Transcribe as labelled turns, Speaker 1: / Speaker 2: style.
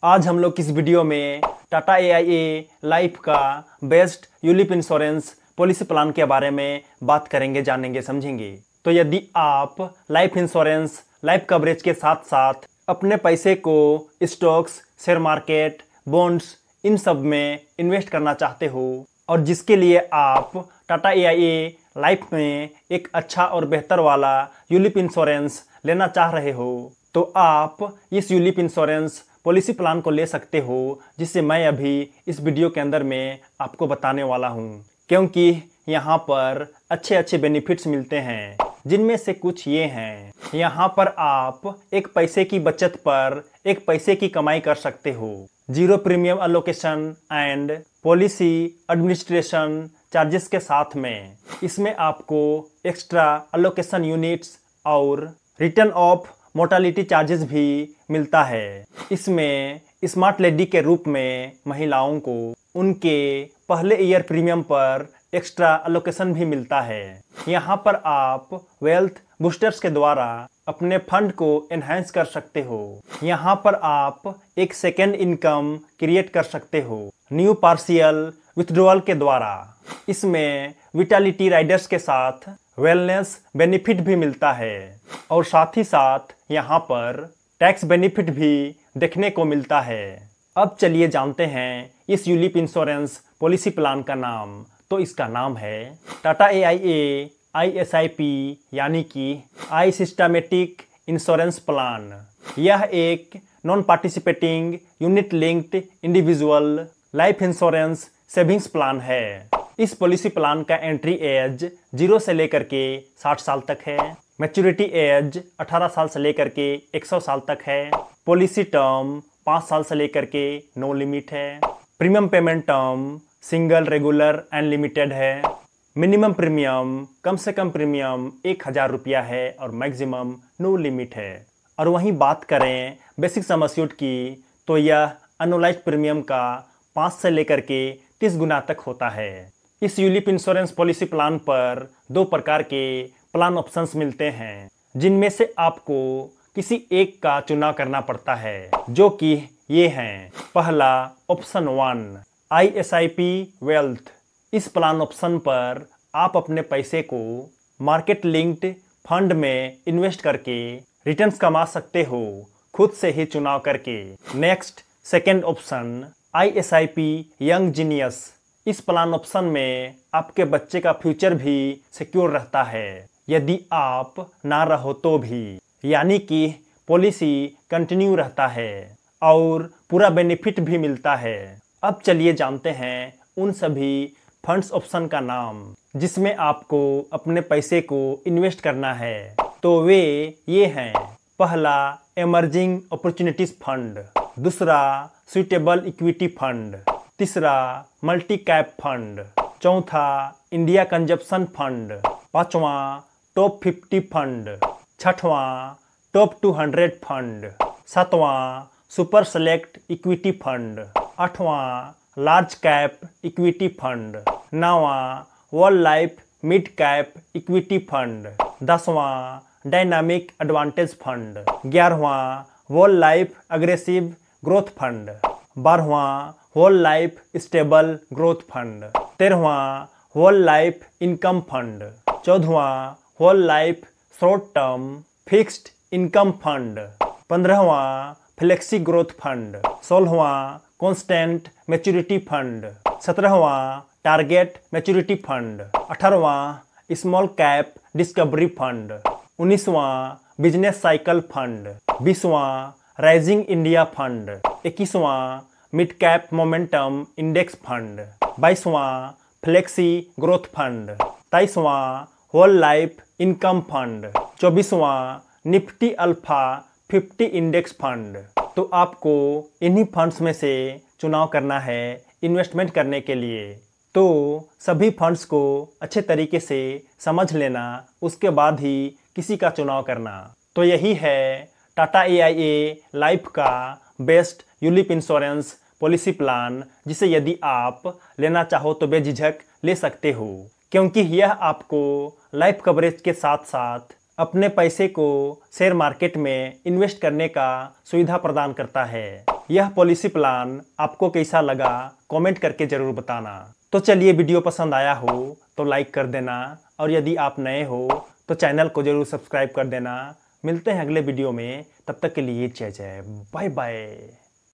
Speaker 1: आज हम लोग इस वीडियो में टाटा AIA लाइफ का best ULIP insurance policy plan के बारे में बात करेंगे, जानेंगे, समझेंगे। तो यदि आप लाइफ इंश्योरेंस, लाइफ कवरेज के साथ साथ अपने पैसे को stocks, share market, bonds in सब में इन्वेस्ट करना चाहते हो और जिसके लिए आप टाटा AIA लाइफ में एक अच्छा और बेहतर वाला यूलिप इंश्योरेंस लेना चाह रहे हो, तो आप इस यूलिप इंश्योरेंस पॉलिसी प्लान को ले सकते हो, जिससे मैं अभी इस वीडियो के अंदर में आपको बताने वाला हूँ। क्योंकि यहाँ पर अच्छे अच्छे बेनिफिट्स मिलते हैं, जिनमें से कुछ ये हैं। यहाँ पर आप एक पैसे की बचत पर एक पैसे की कमाई कर सकते हो। Zero premium allocation and policy administration charges के साथ में इसमें आपको एक्स्ट्रा अलोकेशन यूनिट्स और रिटर्न ऑफ मोर्टालिटी चार्जेस भी मिलता है। इसमें स्मार्ट लेडी के रूप में महिलाओं को उनके पहले ईयर प्रीमियम पर एक्स्ट्रा अलोकेशन भी मिलता है। यहाँ पर आप वेल्थ बूस्टर्स के द्वारा अपने फंड को एनहांस कर सकते हो। यहाँ पर आप एक सेकेंड इनकम क्रिएट कर सकते हो न्यू पार्शियल विथड्रॉल के द्वारा। इसमें विटालिटी राइडर्स के साथ वेलनेस बेनिफिट भी मिलता है और साथ ही साथ यहाँ पर टैक्स बेनिफिट भी देखने को मिलता है। अब चलिए जानते हैं इस यूलिप इंश्योरेंस पॉलिसी प्लान का नाम। तो इसका नाम है टाटा AIA ISIP, यानी कि आई सिस्टमेटिक इंश्योरेंस प्लान। यह एक non participating unit linked individual life insurance savings plan है। इस पॉलिसी प्लान का एंट्री एज 0 से लेकर के 60 साल तक है। मैच्योरिटी एज 18 साल से लेकर के 100 साल तक है। पॉलिसी टर्म 5 साल से लेकर के नो लिमिट है। Premium payment term single, regular and limited है। मिनिमम प्रीमियम, कम से कम प्रीमियम 1000 रुपया है और मैक्सिमम नो लिमिट है। और वहीं बात करें बेसिक सम एश्योर्ड की, तो यह एनुअलाइज्ड प्रीमियम का 5 से लेकर के 30 गुना तक होता है। इस यूलिप इंश्योरेंस पॉलिसी प्लान पर 2 प्रकार के प्लान ऑप्शंस मिलते हैं, जिनमें से आपको किसी एक का चुनाव करना पड़ता है, जो कि ये हैं। पहला ऑप्शन 1 ISIP वेल्थ। इस प्लान ऑप्शन पर आप अपने पैसे को मार्केट लिंक्ड फंड में इन्वेस्ट करके रिटर्न्स कमा सकते हो, खुद से ही चुनाव करके। Next second option ISIP young genius. इस प्लान ऑप्शन में आपके बच्चे का फ्यूचर भी सिक्योर रहता है, यदि आप ना रहो तो भी, यानी कि पॉलिसी कंटिन्यू रहता है और पूरा बेनिफिट भी मिलता है। अब चलिए जानते हैं उन सभी फंड्स ऑप्शन का नाम, जिसमें आपको अपने पैसे को इन्वेस्ट करना है। तो वे ये हैं। पहला इमर्जिंग अपॉर्चुनिटीज फंड, दूसरा सुइटेबल इक्विटी फंड, तीसरा मल्टी कैप फंड, चौथा इंडिया कंजप्शन फंड, पांचवा टॉप 50 फंड, छठवां टॉप 200 फंड, सातवां सुपर सेलेक्ट इक्विटी फंड, आठवां लार्ज कैप इक्विटी फंड, नौवां world life mid cap equity fund, 10वां डायनामिक एडवांटेज फंड, 11वां world life aggressive growth fund, 12वां world life stable growth fund, 13वां world life income fund, 14वां world life short term fixed income fund, 15वां flexi growth fund, 16वां constant maturity fund, 17वां target maturity fund, 18वां small cap discovery fund, 19वां business cycle fund, 20वां rising India fund, 21वां mid cap momentum index fund, 22वां flexi growth fund, 23वां world life income fund, 24वां Nifty alpha 50 index fund. तो आपको इन्हीं फंड्स में से चुनाव करना है इन्वेस्टमेंट करने के लिए। तो सभी फंड्स को अच्छे तरीके से समझ लेना, उसके बाद ही किसी का चुनाव करना। तो यही है टाटा AIA लाइफ का best ULIP insurance policy plan, जिसे यदि आप लेना चाहो तो बेझिझक ले सकते हो, क्योंकि यह आपको लाइफ कवरेज के साथ साथ अपने पैसे को शेयर मार्केट में इन्वेस्ट करने का सुविधा प्रदान करता है। यह पॉलिसी प्लान आपको कैसा लगा कमेंट करके ज़रूर बताना। तो चलिए, वीडियो पसंद आया हो तो लाइक कर देना, और यदि आप नए हो तो चैनल को ज़रूर सब्सक्राइब कर देना। मिलते हैं अगले वीडियो में, तब तक के लिए जय जय, बाय बाय।